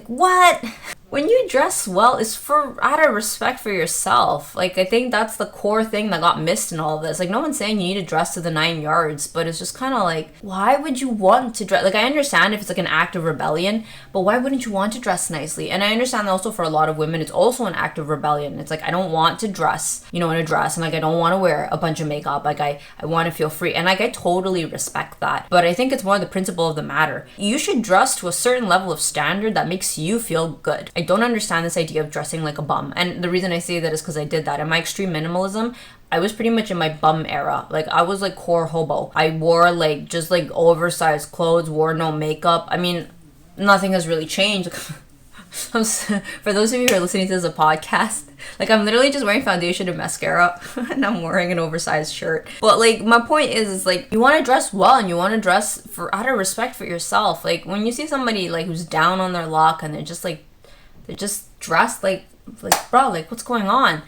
what? When you dress well, it's for out of respect for yourself. Like, I think that's the core thing that got missed in all of this. Like, no one's saying you need to dress to the 9 yards, but it's just kind of like, why would you want to dress? Like, I understand if it's like an act of rebellion, but why wouldn't you want to dress nicely? And I understand that also for a lot of women, it's also an act of rebellion. It's like, I don't want to dress, you know, in a dress, and like, I don't want to wear a bunch of makeup. Like, I want to feel free. And like, I totally respect that. But I think it's more the principle of the matter. You should dress to a certain level of standard that makes you feel good. I don't understand this idea of dressing like a bum. And the reason I say that is because I did that. In my extreme minimalism, I was pretty much in my bum era. Like, I was like core hobo. I wore like just like oversized clothes, wore no makeup. I mean, nothing has really changed. For those of you who are listening to this as a podcast, like I'm literally just wearing foundation and mascara and I'm wearing an oversized shirt. But like my point is like you want to dress well and you want to dress for out of respect for yourself. Like when you see somebody like who's down on their luck and they're just dressed like bro, like what's going on?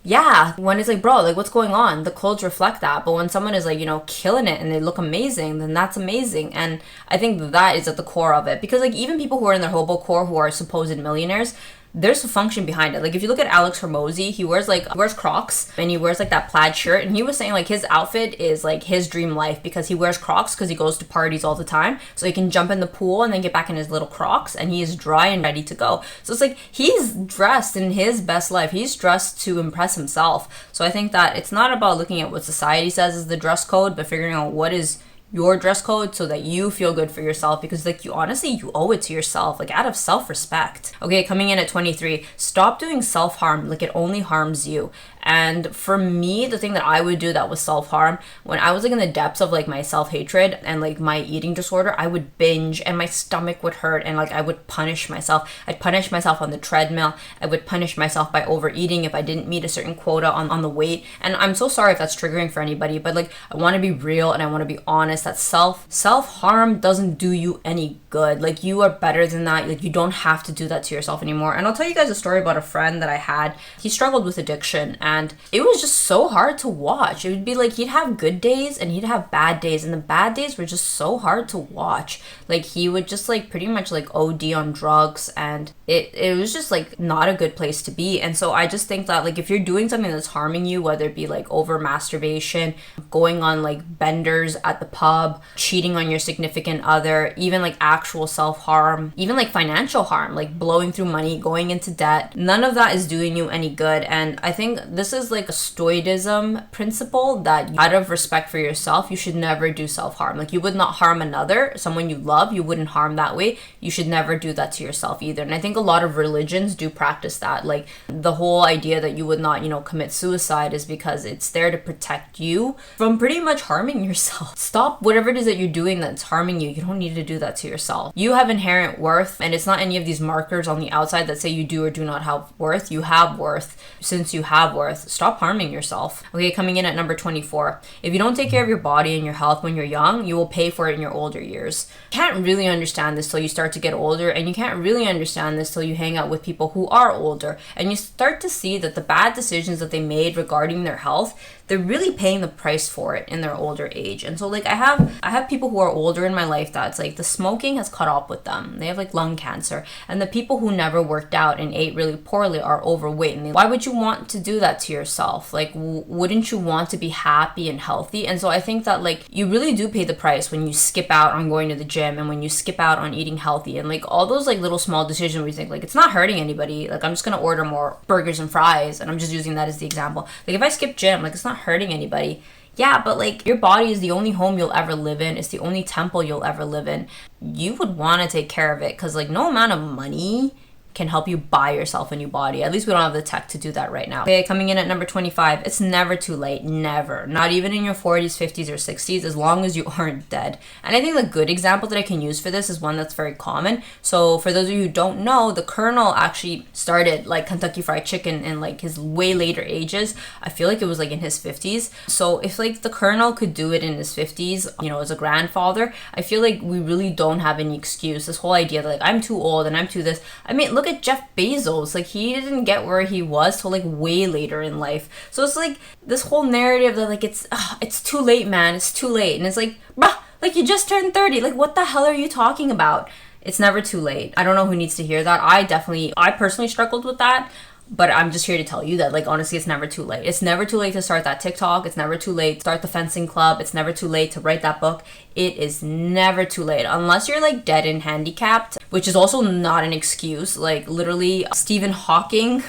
Yeah, when it's like, bro, like what's going on? The clothes reflect that. But when someone is like, you know, killing it and they look amazing, then that's amazing. And I think that is at the core of it. Because like even people who are in their hobo core who are supposed millionaires, there's a function behind it. Like if you look at Alex Hormozy, he wears Crocs and he wears like that plaid shirt, and he was saying like his outfit is like his dream life because he wears Crocs because he goes to parties all the time, so he can jump in the pool and then get back in his little Crocs and he is dry and ready to go. So it's like he's dressed in his best life. He's dressed to impress himself. So I think that it's not about looking at what society says is the dress code, but figuring out what is your dress code so that you feel good for yourself, because like you honestly you owe it to yourself, like out of self-respect. Okay, coming in at 23, stop doing self-harm. Like it only harms you. And for me, the thing that I would do that was self-harm, when I was like in the depths of like my self-hatred and like my eating disorder, I would binge and my stomach would hurt and like I would punish myself. I'd punish myself on the treadmill. I would punish myself by overeating if I didn't meet a certain quota on the weight. And I'm so sorry if that's triggering for anybody, but like I want to be real and I want to be honest that self-harm doesn't do you any good. Like you are better than that. Like you don't have to do that to yourself anymore. And I'll tell you guys a story about a friend that I had. He struggled with addiction and it was just so hard to watch. It would be like he'd have good days and he'd have bad days, and the bad days were just so hard to watch. Like he would just like pretty much like OD on drugs, and it was just like not a good place to be. And so I just think that like if you're doing something that's harming you, whether it be like over masturbation, going on like benders at the pub, cheating on your significant other, even like actual self-harm, even like financial harm, like blowing through money, going into debt, none of that is doing you any good. And I think this is like a stoicism principle that out of respect for yourself, you should never do self-harm. Like you would not harm another, someone you love, you wouldn't harm that way. You should never do that to yourself either. And I think a lot of religions do practice that. Like the whole idea that you would not, you know, commit suicide is because it's there to protect you from pretty much harming yourself. Stop whatever it is that you're doing that's harming you. You don't need to do that to yourself. You have inherent worth, and it's not any of these markers on the outside that say you do or do not have worth. You have worth. Since you have worth, stop harming yourself. Okay, coming in at number 24. If you don't take care of your body and your health when you're young, you will pay for it in your older years. You can't really understand this till you start to get older, and you can't really understand this till you hang out with people who are older, and you start to see that the bad decisions that they made regarding their health, they're really paying the price for it in their older age. And so like I have people who are older in my life that's like the smoking has caught up with them. They have like lung cancer, and the people who never worked out and ate really poorly are overweight. And why would you want to do that to yourself? Like wouldn't you want to be happy and healthy? And so I think that like you really do pay the price when you skip out on going to the gym and when you skip out on eating healthy, and like all those like little small decisions where you think like it's not hurting anybody, like I'm just gonna order more burgers and fries, and I'm just using that as the example. Like if I skip gym, like it's not hurting anybody. Yeah, but like your body is the only home you'll ever live in. It's the only temple you'll ever live in. You would want to take care of it, because like no amount of money can help you buy yourself a new body. At least we don't have the tech to do that right now. Okay, coming in at number 25, it's never too late. Never. Not even in your 40s, 50s, or 60s, as long as you aren't dead. And I think the good example that I can use for this is one that's very common. So for those of you who don't know, the Colonel actually started like Kentucky Fried Chicken in like his way later ages. I feel like it was like in his 50s. So if like the Colonel could do it in his 50s, you know, as a grandfather, I feel like we really don't have any excuse. This whole idea that like I'm too old and I'm too this. I mean, look at Jeff Bezos. Like he didn't get where he was till like way later in life. So it's like this whole narrative that like it's too late, man. It's too late. And it's like, bruh, like you just turned 30. Like what the hell are you talking about? It's never too late. I don't know who needs to hear that. I personally struggled with that. But I'm just here to tell you that, like, honestly, it's never too late. It's never too late to start that TikTok. It's never too late to start the fencing club. It's never too late to write that book. It is never too late. Unless you're, like, dead and handicapped, which is also not an excuse. Like, literally, Stephen Hawking,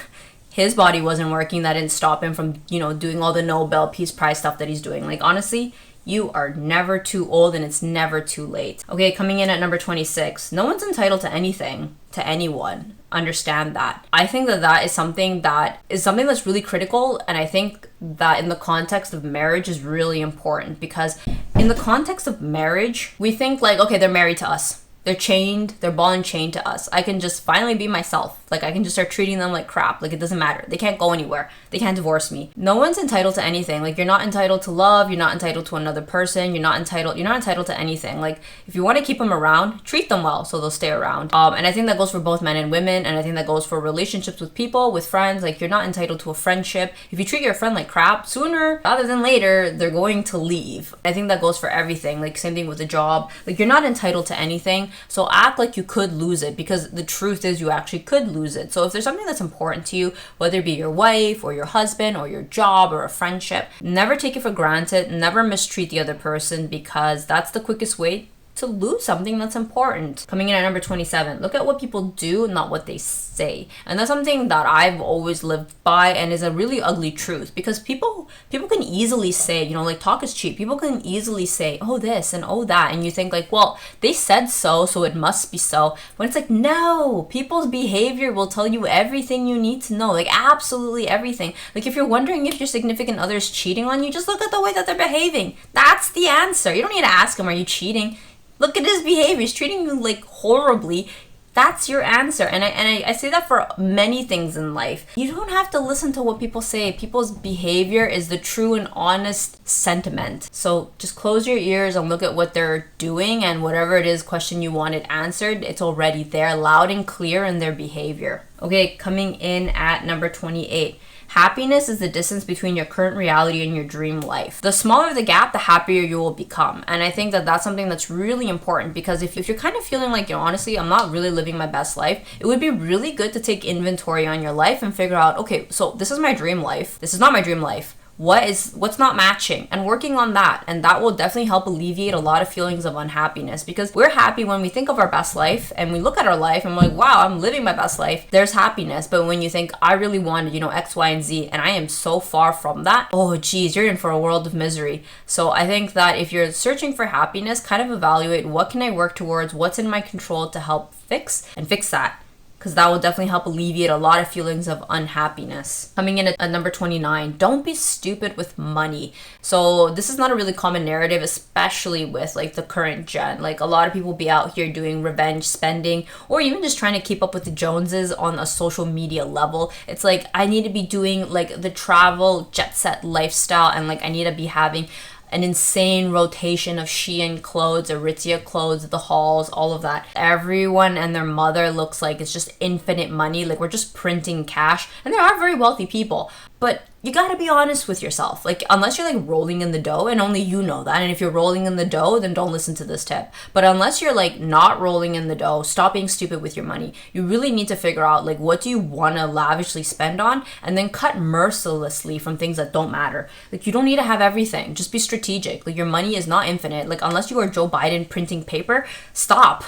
his body wasn't working. That didn't stop him from, you know, doing all the Nobel Peace Prize stuff that he's doing. Like, honestly, you are never too old, and it's never too late. Okay, coming in at number 26. No one's entitled to anything, to anyone. Understand that. I think that is something that's really critical, and I think that in the context of marriage is really important, because in the context of marriage, we think like, okay, they're married to us. They're chained, they're ball and chained to us. I can just finally be myself. Like, I can just start treating them like crap. Like, it doesn't matter. They can't go anywhere. They can't divorce me. No one's entitled to anything. Like, you're not entitled to love. You're not entitled to another person. You're not entitled to anything. Like, if you want to keep them around, treat them well so they'll stay around. And I think that goes for both men and women. And I think that goes for relationships with people, with friends. Like, you're not entitled to a friendship. If you treat your friend like crap, sooner rather than later, they're going to leave. I think that goes for everything. Like, same thing with a job. Like, you're not entitled to anything. So act like you could lose it, because the truth is you actually could lose it. So if there's something that's important to you, whether it be your wife or your husband or your job or a friendship, never take it for granted. Never mistreat the other person, because that's the quickest way to lose something that's important. Coming in at number 27, look at what people do, not what they say. And that's something that I've always lived by, and is a really ugly truth, because people can easily say, you know, like, talk is cheap. People can easily say, oh this and oh that, and you think like, well, they said so it must be so. When it's like, no, people's behavior will tell you everything you need to know, like absolutely everything. Like, if you're wondering if your significant other is cheating on you, just look at the way that they're behaving. That's the answer. You don't need to ask them, are you cheating? Look at his behavior. He's treating you like horribly. That's your answer. And I say that for many things in life. You don't have to listen to what people say. People's behavior is the true and honest sentiment. So just close your ears and look at what they're doing, and whatever it is question you wanted answered, it's already there, loud and clear in their behavior. Okay, coming in at number 28. Happiness is the distance between your current reality and your dream life. The smaller the gap, the happier you will become. And I think that that's something that's really important, because if you're kind of feeling like, you know, honestly, I'm not really living my best life, it would be really good to take inventory on your life and figure out, okay, so this is my dream life. This is not my dream life. What's not matching, and working on that. And that will definitely help alleviate a lot of feelings of unhappiness, because we're happy when we think of our best life and we look at our life and we're like, wow, I'm living my best life. There's happiness. But when you think, I really wanted, you know, X, Y, and Z, and I am so far from that, oh geez, you're in for a world of misery. So I think that if you're searching for happiness, kind of evaluate, what can I work towards, what's in my control to help fix that, because that will definitely help alleviate a lot of feelings of unhappiness. Coming in at number 29, don't be stupid with money. So this is not a really common narrative, especially with like the current gen. Like, a lot of people be out here doing revenge spending, or even just trying to keep up with the Joneses on a social media level. It's like, I need to be doing like the travel jet set lifestyle, and like I need to be having an insane rotation of Shein clothes, Aritzia clothes, the hauls, all of that. Everyone and their mother looks like it's just infinite money. Like, we're just printing cash. And there are very wealthy people, but you gotta be honest with yourself. Like, unless you're like rolling in the dough, and only you know that. And if you're rolling in the dough, then don't listen to this tip. But unless you're like not rolling in the dough, stop being stupid with your money. You really need to figure out, like, what do you wanna lavishly spend on, and then cut mercilessly from things that don't matter. Like, you don't need to have everything. Just be strategic. Like, your money is not infinite. Like, unless you are Joe Biden printing paper, stop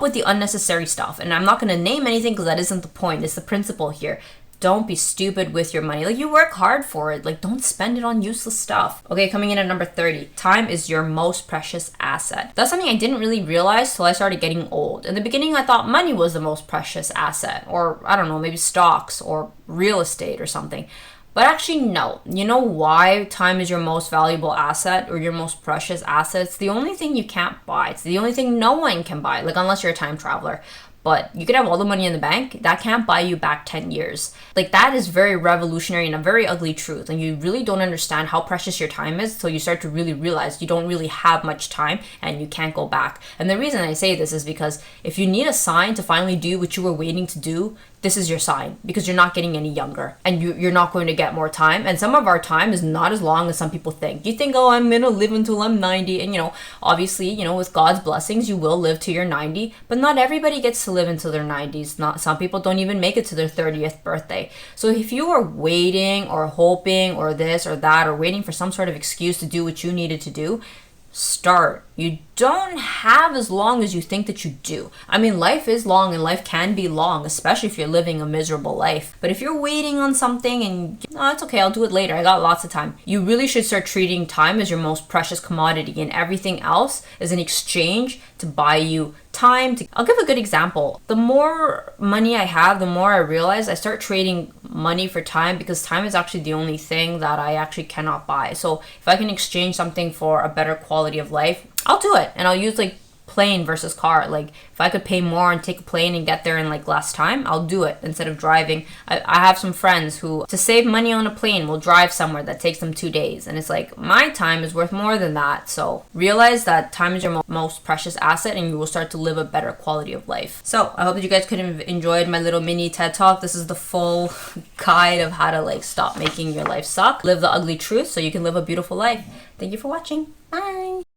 with the unnecessary stuff. And I'm not gonna name anything, because that isn't the point. It's the principle here. Don't be stupid with your money. Like, you work hard for it. Like, don't spend it on useless stuff. Okay, coming in at number 30. Time is your most precious asset. That's something I didn't really realize till I started getting old. In the beginning, I thought money was the most precious asset. Or, I don't know, maybe stocks or real estate or something. But actually, no. You know why time is your most valuable asset, or your most precious asset? It's the only thing you can't buy. It's the only thing no one can buy. Like, unless you're a time traveler. But you could have all the money in the bank, that can't buy you back 10 years. Like, that is very revolutionary and a very ugly truth. And you really don't understand how precious your time is till you start to really realize you don't really have much time and you can't go back. And the reason I say this is because if you need a sign to finally do what you were waiting to do, this is your sign, because you're not getting any younger and you're not going to get more time. And some of our time is not as long as some people think. You think, oh, I'm gonna live until I'm 90. And, you know, obviously, you know, with God's blessings, you will live to your 90, but not everybody gets to live until their 90s. Not some people don't even make it to their 30th birthday. So if you are waiting or hoping or this or that, or waiting for some sort of excuse to do what you needed to do, start. You don't have as long as you think that you do. I mean, life is long, and life can be long, especially if you're living a miserable life. But if you're waiting on something and, oh, it's okay, I'll do it later, I got lots of time, you really should start treating time as your most precious commodity, and everything else is an exchange to buy you time. I'll give a good example. The more money I have, the more I realize I start trading money for time, because time is actually the only thing that I actually cannot buy. So if I can exchange something for a better quality of life, I'll do it. And I'll use like plane versus car. Like if I could pay more and take a plane and get there in like less time, I'll do it instead of driving. I have some friends who, to save money on a plane, will drive somewhere that takes them 2 days, and it's like my time is worth more than that. So realize that time is your most precious asset, and you will start to live a better quality of life. So I hope that you guys could have enjoyed my little mini TED talk. This is the full guide of how to like stop making your life suck, live the ugly truth so you can live a beautiful life. Thank you for watching. Bye.